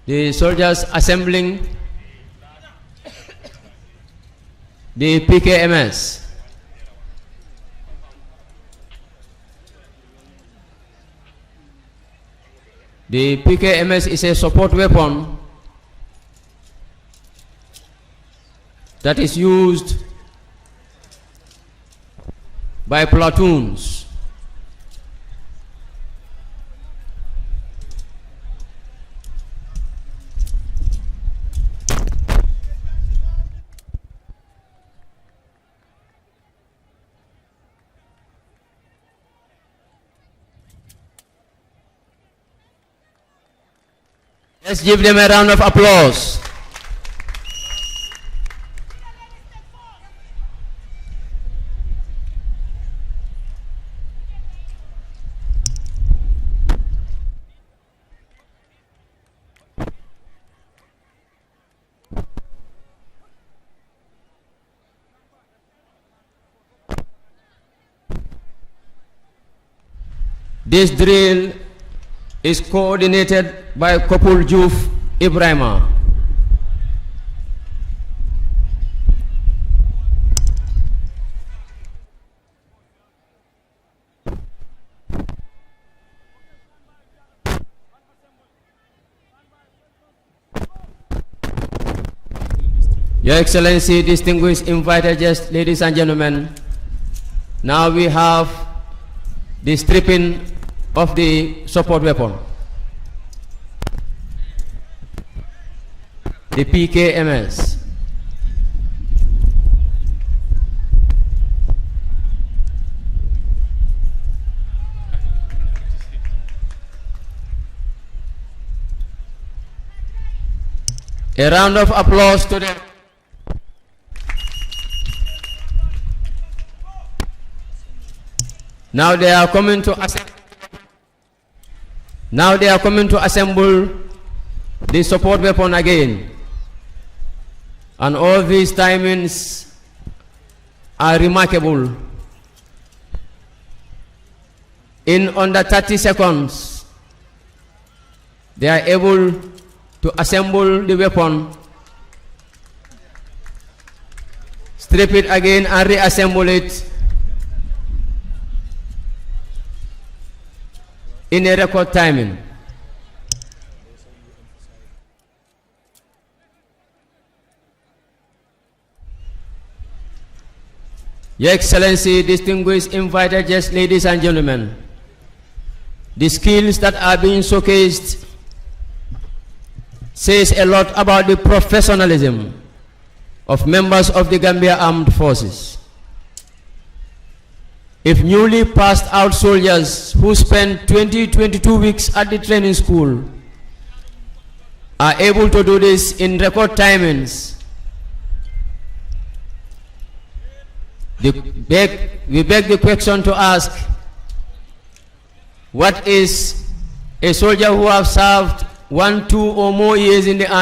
the soldiers assembling the PKMS. The PKMS is a support weapon that is used by platoons. Let's give them a round of applause. This drill is coordinated by Kopul Juf Ibrahima. Your Excellency, distinguished invited guests, ladies and gentlemen, now we have the stripping of the support weapon, the PKMS. A round of applause to them. Now they are coming to assemble the support weapon again. And all these timings are remarkable. In under 30 seconds, they are able to assemble the weapon, strip it again and reassemble it in a record timing. Your Excellency, distinguished invited guests, ladies and gentlemen, the skills that are being showcased says a lot about the professionalism of members of the Gambia Armed Forces. If newly passed out soldiers who spend 22 weeks at the training school are able to do this in record timings, we beg the question to ask, what is a soldier who has served 1, 2 or more years in the army